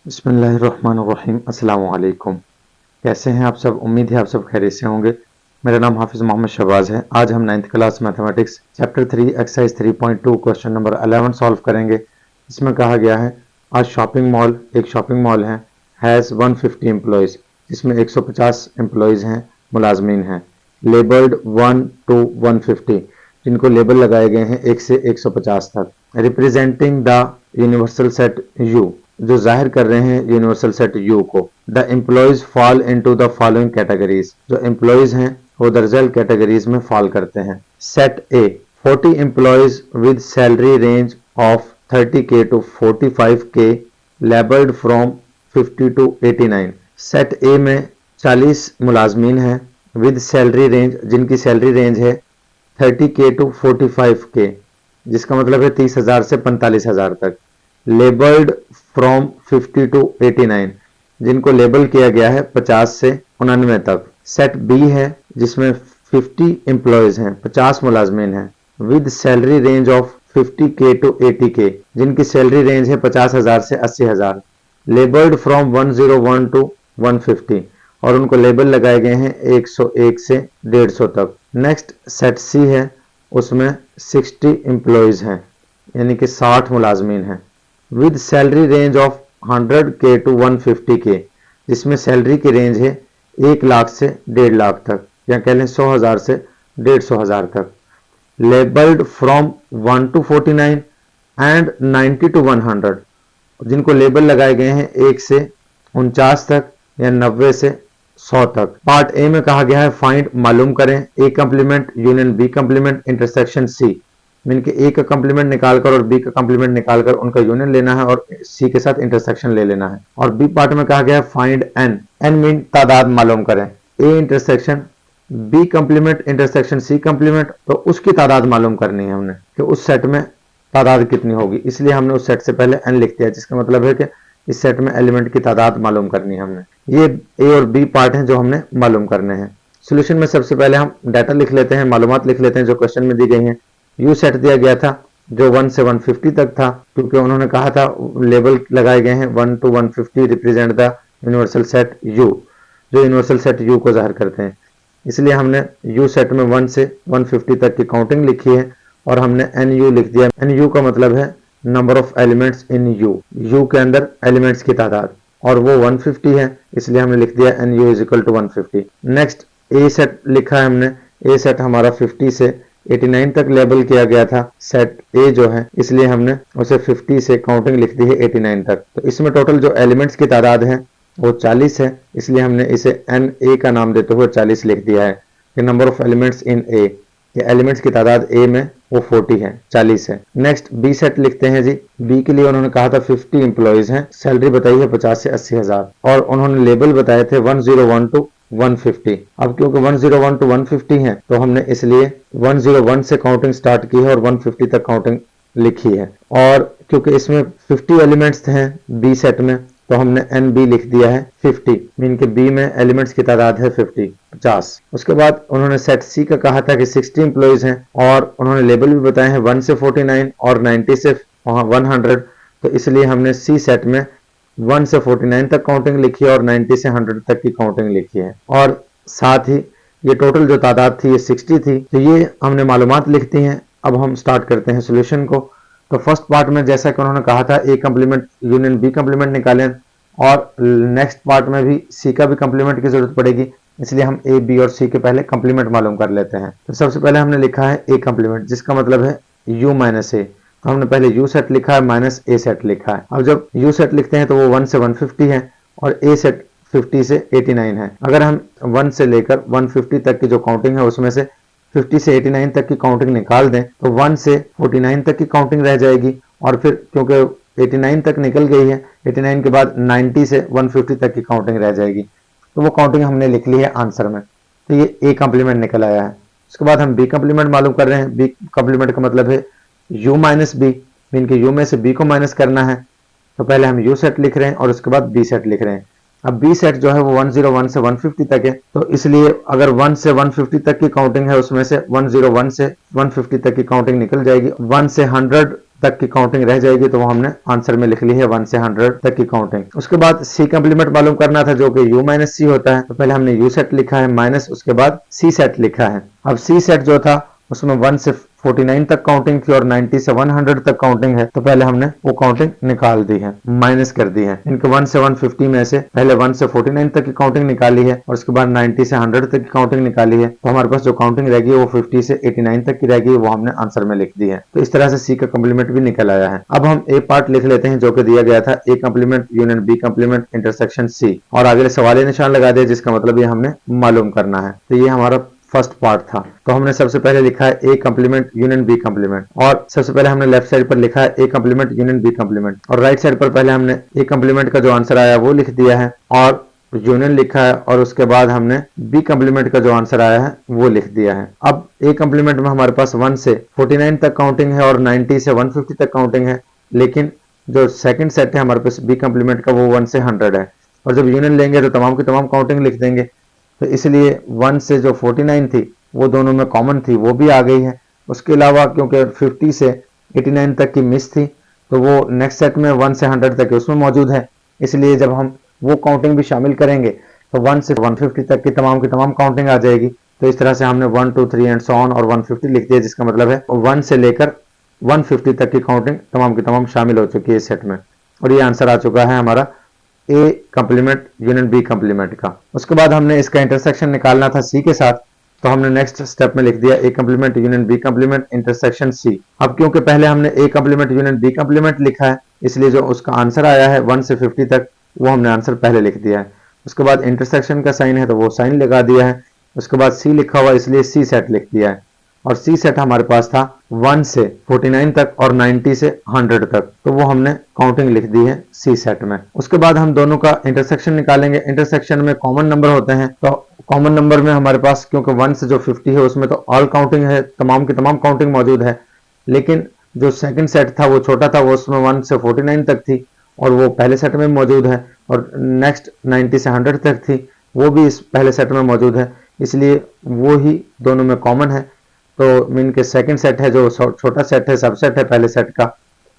बिस्मिल्लाहिर्रहमानिर्रहीम। अस्सलाम वालेकुम। कैसे हैं आप सब? उम्मीद है आप सब खैरियत से होंगे। मेरा नाम हाफिज़ मोहम्मद शहबाज है। आज हम 9th class mathematics chapter 3 exercise 3.2 question number 11 solve करेंगे। इसमें कहा गया है आज शॉपिंग मॉल एक शॉपिंग मॉल है हैज़ 150 एम्प्लॉयज़, जिसमें 150 एम्प्लॉयज़ हैं, मुलाजमीन हैं। लेबल्ड 1 to 150, जिनको लेबल लगाए गए हैं 1 से 150 तक। Representing the universal set you, जो जाहिर कर रहे हैं यूनिवर्सल सेट यू को। The employees fall into the following categories, जो एम्प्लॉयज हैं वो दरअसल कैटेगरीज में फॉल करते हैं। Set A 40 employees with salary range of 30K to 45K, labelled from 50 to 89। Set ए में 40 मुलाजमीन हैं विद सैलरी रेंज, जिनकी सैलरी रेंज है 30K to 45K, जिसका मतलब है 30,000 से 45,000 तक। लेबल्ड फ्रॉम 50 to 89, जिनको लेबल किया गया है 50 से 99 तक। सेट बी है जिसमें 50 एम्प्लॉयज हैं, 50 मुलाजमीन हैं, with salary range of 50K to 80K, जिनकी सैलरी रेंज है 50,000 से 80,000। लेबल्ड फ्रॉम 101 to 150, और उनको लेबल लगाए गए हैं 101 से 150 तक। नेक्स्ट सेट सी है, उसमें 60 एम्प्लॉयज हैं, यानी कि 60 मुलाजमीन हैं, with salary range of 100K to 150K, जिसमें सैलरी की रेंज है 1 लाख से 1.5 लाख तक, या कह लें 100,000 से 150,000 तक। Labelled from 1 to 49 and 90 to 100, जिनको लेबल लगाए गए हैं 1 से 49 तक या 90 से 100 तक। पार्ट ए में कहा गया है फाइंड, मालूम करें, A complement union B complement intersection C, mean के ए का कंप्लीमेंट निकालकर और बी का कंप्लीमेंट निकालकर उनका यूनियन लेना है और सी के साथ इंटरसेक्शन ले लेना है। और बी पार्ट में कहा गया है फाइंड एन, एन मीन तादाद मालूम करें। A intersection B complement intersection C complement, तो उसकी तादाद मालूम करनी है हमने कि उस सेट में तादाद कितनी होगी, इसलिए हमने उस सेट से पहले एन लिख दिया, जिसका मतलब है कि इस सेट में एलिमेंट की तादाद मालूम करनी है हमने। ये ए और बी पार्ट हैं जो हमने मालूम करने हैं। सोल्यूशन में सबसे पहले हम डाटा लिख लेते हैं, मालूमात लिख लेते हैं जो क्वेश्चन में दी गई हैं। यू सेट दिया गया था जो 1 से 150 तक था, क्योंकि उन्होंने कहा था लेबल लगाए गए हैं 1 to 150 represent the universal set you, जो यूनिवर्सल सेट यू को जाहिर करते हैं। इसलिए हमने यू सेट में 1 से 150 तक की काउंटिंग लिखी है और हमने एन यू लिख दिया। एन यू का मतलब है number of elements in you, you के अंदर एलिमेंट्स की तादाद, और वो 150 है, इसलिए हमने लिख दिया n U is equal to 150। Next A set लिखा है हमने, ए सेट हमारा 50 से 89 तक लेबल किया गया था सेट ए जो है, इसलिए हमने उसे 50 से काउंटिंग लिख दी है 89 तक। तो इसमें टोटल जो एलिमेंट्स की तादाद है वो 40 है, इसलिए हमने इसे एन ए का नाम देते हुए 40 लिख दिया है कि नंबर ऑफ एलिमेंट्स इन ए, ये एलिमेंट्स की तादाद ए में वो 40 है, 40 है। नेक्स्ट बी सेट लिखते हैं जी। बी के लिए उन्होंने कहा था 50 एम्प्लॉयज हैं, सैलरी बताई है 50 से 80,000, और उन्होंने लेबल बताए थे 101 to 150। अब क्योंकि 101 to 150 है, तो हमने इसलिए 101 से काउंटिंग स्टार्ट की है और 150 तक काउंटिंग लिखी है। और क्योंकि इसमें 50 एलिमेंट्स हैं बी सेट में, तो हमने एन बी लिख दिया है 50, मीन के बी में एलिमेंट्स की तादाद है 50। उसके बाद उन्होंने सेट सी का कहा था कि 60 एम्प्लॉयज हैं, और उन्होंने लेबल भी बताए हैं 1 से 49 और 90 से 100, तो इसलिए हमने सी सेट में 1 से 49 तक काउंटिंग लिखी है और 90 से 100 तक की काउंटिंग लिखी है। और साथ ही ये टोटल जो तादाद थी ये 60 थी, तो ये हमने मालूमात लिख दी हैं। अब हम स्टार्ट करते हैं सोल्यूशन को। तो फर्स्ट पार्ट में जैसा कि उन्होंने कहा था ए कंप्लीमेंट यूनियन बी कंप्लीमेंट निकालें, और नेक्स्ट पार्ट में भी सी का भी कंप्लीमेंट की जरूरत पड़ेगी, इसलिए हम ए बी और सी के पहले कंप्लीमेंट मालूम कर लेते हैं। तो सबसे पहले हमने लिखा है ए कंप्लीमेंट, जिसका मतलब है यू माइनस ए, तो हमने पहले यू सेट लिखा है माइनस ए सेट लिखा है। अब जब यू सेट लिखते हैं तो वो 1 से 150 है और ए सेट 50 से 89 है। अगर हम 1 से लेकर 150 तक की जो काउंटिंग है उसमें से 50 से 89 तक की काउंटिंग निकाल दें, तो 1 से 49 तक की काउंटिंग रह जाएगी, और फिर क्योंकि 89 तक निकल गई है, 89 के बाद 90 से 150 तक की काउंटिंग रह जाएगी, तो वो काउंटिंग हमने लिख ली है आंसर में। तो ये ए कंप्लीमेंट निकल आया है। उसके बाद हम बी कंप्लीमेंट मालूम कर रहे हैं। बी कंप्लीमेंट का मतलब है u माइनस बी, मीन के u में से b को माइनस करना है, तो पहले हम u सेट लिख रहे हैं और उसके बाद b सेट लिख रहे हैं। अब b सेट जो है वो 101 से 150 तक है, तो इसलिए अगर 1 से 150 तक की काउंटिंग है उसमें से 101 से 150 तक की काउंटिंग निकल जाएगी। 1 से 100 तक की काउंटिंग रह जाएगी तो वो हमने आंसर में लिख ली है 1 से 100 तक की काउंटिंग। उसके बाद सी कंप्लीमेंट मालूम करना था जो कि u माइनस सी होता है, तो पहले हमने u सेट लिखा है माइनस उसके बाद c सेट लिखा है। अब c सेट जो था उसमें 1 से 49 तक काउंटिंग थी और 90 से 100 तक काउंटिंग है, तो पहले हमने वो काउंटिंग निकाल दी है, माइनस कर दी है। इनके 1 से 150 में से पहले 1 से 49 तक की काउंटिंग निकाली है और उसके बाद 90 से 100 तक की काउंटिंग निकाली है, तो हमारे पास जो काउंटिंग रहेगी वो 50 से 89 तक की रहेगी, वो हमने आंसर में लिख दी है। तो इस तरह से सी का कम्प्लीमेंट भी निकल आया है। अब हम ए पार्ट लिख लेते हैं जो कि दिया गया था, A complement union B complement intersection C, और आगे सवाल निशान लगा दिया जिसका मतलब ये हमने मालूम करना है। तो ये हमारा फर्स्ट पार्ट था। तो हमने सबसे पहले लिखा है A complement union B complement, और सबसे पहले हमने लेफ्ट साइड पर लिखा है A complement union B complement, और राइट साइड पर पहले हमने ए कम्प्लीमेंट का जो आंसर आया वो लिख दिया है और यूनियन लिखा है, और उसके बाद हमने बी कम्प्लीमेंट का जो आंसर आया है वो लिख दिया है। अब ए कम्प्लीमेंट में हमारे पास 1 से 49 तक काउंटिंग है और 90 से 150 तक काउंटिंग है, लेकिन जो सेकंड सेट है हमारे पास बी कम्प्लीमेंट का वो 1 से 100 है, और जब यूनियन लेंगे तो तमाम की तमाम काउंटिंग लिख देंगे। तो इसलिए 1 से जो 49 थी वो दोनों में कॉमन थी, वो भी आ गई है। उसके अलावा क्योंकि 50 से 89 तक की मिस थी तो वो नेक्स्ट सेट में 1 से 100 तक उसमें मौजूद है, इसलिए जब हम वो काउंटिंग भी शामिल करेंगे तो 1 से 150 तक की तमाम काउंटिंग आ जाएगी। तो इस तरह से हमने 1 2 3 एंड सो ऑन और 150 लिख दिया, जिसका मतलब है 1 से लेकर 150 तक की काउंटिंग तमाम की तमाम शामिल हो चुकी है इस सेट में, और ये आंसर आ चुका है हमारा A complement union B complement का। उसके बाद हमने इसका इंटरसेक्शन निकालना था सी के साथ, तो हमने नेक्स्ट स्टेप में लिख दिया A complement union B complement intersection C. अब क्योंकि पहले हमने A complement union B complement लिखा है, इसलिए जो उसका आंसर आया है 1 से 50 तक वो हमने आंसर पहले लिख दिया है। उसके बाद इंटरसेक्शन का साइन है तो वो साइन लगा दिया है। उसके बाद सी लिखा हुआ इसलिए सी सेट लिख दिया है, और सी सेट हमारे पास था 1 से 49 तक और 90 से 100 तक, तो वो हमने काउंटिंग लिख दी है सी सेट में। उसके बाद हम दोनों का इंटरसेक्शन निकालेंगे। इंटरसेक्शन में कॉमन नंबर होते हैं, तो कॉमन नंबर में हमारे पास क्योंकि 1 से जो 50 है उसमें तो ऑल काउंटिंग है, तमाम की तमाम काउंटिंग मौजूद है, लेकिन जो सेकंड सेट था वो छोटा था, वो उसमें 1 से 49 तक थी और वो पहले सेट में मौजूद है, और नेक्स्ट 90 से 100 तक थी वो भी इस पहले सेट में मौजूद है, इसलिए वो ही दोनों में कॉमन है। तो मीन के सेकंड सेट है जो छोटा सेट है, सबसेट है पहले सेट का,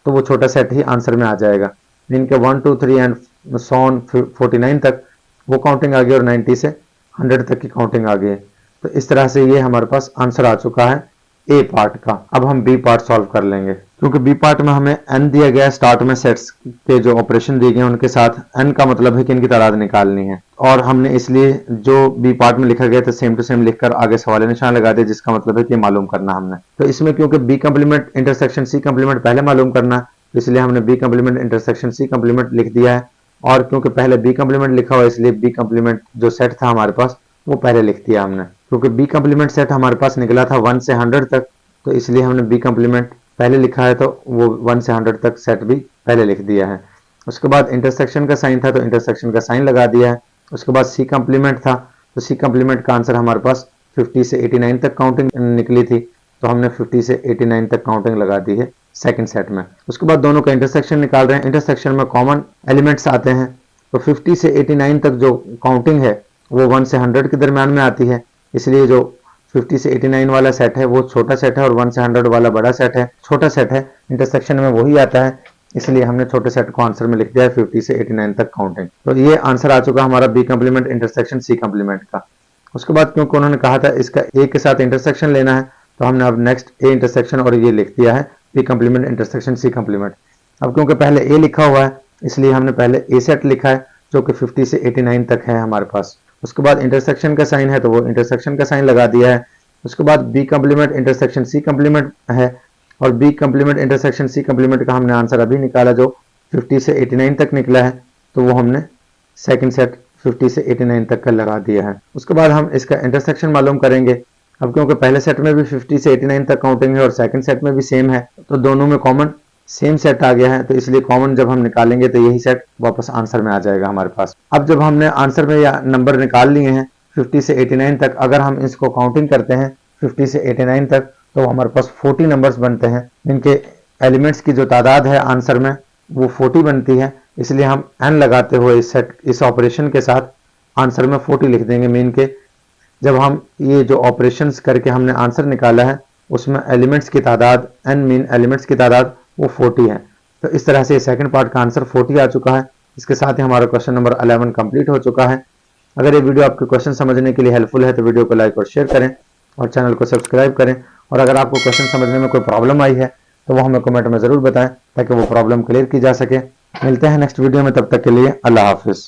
तो वो छोटा सेट ही आंसर में आ जाएगा। मीन के 1 2 3 एंड सो ऑन 49 तक वो काउंटिंग आ गई और 90 से 100 तक की काउंटिंग आ गई। तो इस तरह से ये हमारे पास आंसर आ चुका है ए पार्ट का। अब हम बी पार्ट सॉल्व कर लेंगे, क्योंकि बी पार्ट में हमें एन दिया गया है, स्टार्ट में सेट्स के जो ऑपरेशन दिए गए हैं उनके साथ एन का मतलब है कि इनकी तादाद निकालनी है, और हमने इसलिए जो बी पार्ट में लिखा गया था सेम टू सेम लिखकर आगे सवाल निशान लगा दिया, जिसका मतलब है कि मालूम करना हमने। तो इसमें क्योंकि B complement intersection C complement पहले मालूम करना है, इसलिए हमने B complement intersection C complement लिख दिया है, और क्योंकि पहले बी कम्प्लीमेंट लिखा हुआ इसलिए बी कम्प्लीमेंट जो सेट था हमारे पास वो पहले लिख दिया हमने। क्योंकि बी कम्प्लीमेंट सेट हमारे पास निकला था 1 से 100 तक, तो इसलिए हमने बी कम्प्लीमेंट पहले लिखा है, तो वो 1 से 100 तक सेट भी पहले लिख दिया है। उसके बाद इंटरसेक्शन का साइन था तो इंटरसेक्शन का साइन लगा दिया है। उसके बाद सी कम्प्लीमेंट था, तो सी कम्प्लीमेंट का आंसर हमारे पास 50 से 89 तक काउंटिंग निकली थी, तो हमने 50 से 89 तक काउंटिंग लगा दी है सेकंड सेट में। उसके बाद दोनों का इंटरसेक्शन निकाल रहे हैं। इंटरसेक्शन में कॉमन एलिमेंट्स आते हैं, तो 50 से 89 तक जो काउंटिंग है वो 1 से 100 के दरम्यान में आती है, इसलिए जो 50 से 89 वाला सेट है वो छोटा सेट है और 1 से 100 वाला बड़ा सेट है, छोटा सेट है। इंटरसेक्शन में वही आता है, इसलिए हमने छोटे सेट को आंसर में लिख दिया है 50 से 89 तक काउंटिंग। तो ये आंसर आ चुका हमारा B complement intersection C complement का। उसके बाद क्योंकि उन्होंने कहा था इसका ए के साथ इंटरसेक्शन लेना है, तो हमने अब नेक्स्ट ए इंटरसेक्शन और ये लिख दिया है B complement intersection C complement. अब क्योंकि पहले ए लिखा हुआ है इसलिए हमने पहले ए सेट लिखा है जो कि 50 से 89 तक है हमारे पास। उसके बाद इंटरसेक्शन का साइन है तो वो इंटरसेक्शन का साइन लगा दिया है। उसके बाद B complement intersection C complement है, और B complement intersection C complement का हमने आंसर अभी निकाला जो 50 से 89 तक निकला है, तो वो हमने सेकंड सेट 50 से 89 तक का लगा दिया है। उसके बाद हम इसका इंटरसेक्शन मालूम करेंगे। अब क्योंकि पहले सेट में भी 50 से 89 तक काउंटिंग है और सेकंड सेट में भी सेम है, तो दोनों में कॉमन सेम सेट आ गया है, तो इसलिए कॉमन जब हम निकालेंगे तो यही सेट वापस आंसर में आ जाएगा हमारे पास। अब जब हमने आंसर में या नंबर निकाल लिए हैं 50 से 89 तक, अगर हम इसको काउंटिंग करते हैं 50 से 89 तक, तो हमारे पास 40 नंबर्स बनते हैं। इनके एलिमेंट्स की जो तादाद है आंसर में वो 40 बनती है, इसलिए हम n लगाते हुए इस ऑपरेशन के साथ आंसर में 40 लिख देंगे। मीन के जब हम ये जो ऑपरेशंस करके हमने आंसर निकाला है उसमें एलिमेंट्स की तादाद n मीन एलिमेंट्स की तादाद वो 40 है। तो इस तरह से सेकंड पार्ट का आंसर 40 आ चुका है। इसके साथ ही हमारा क्वेश्चन नंबर 11 कंप्लीट हो चुका है। अगर ये वीडियो आपके क्वेश्चन समझने के लिए हेल्पफुल है तो वीडियो को लाइक और शेयर करें और चैनल को सब्सक्राइब करें। और अगर आपको क्वेश्चन समझने में कोई प्रॉब्लम आई है तो वो हमें कमेंट में ज़रूर बताएं ताकि वो प्रॉब्लम क्लियर की जा सके। मिलते हैं नेक्स्ट वीडियो में, तब तक के लिए अल्लाह हाफिज़।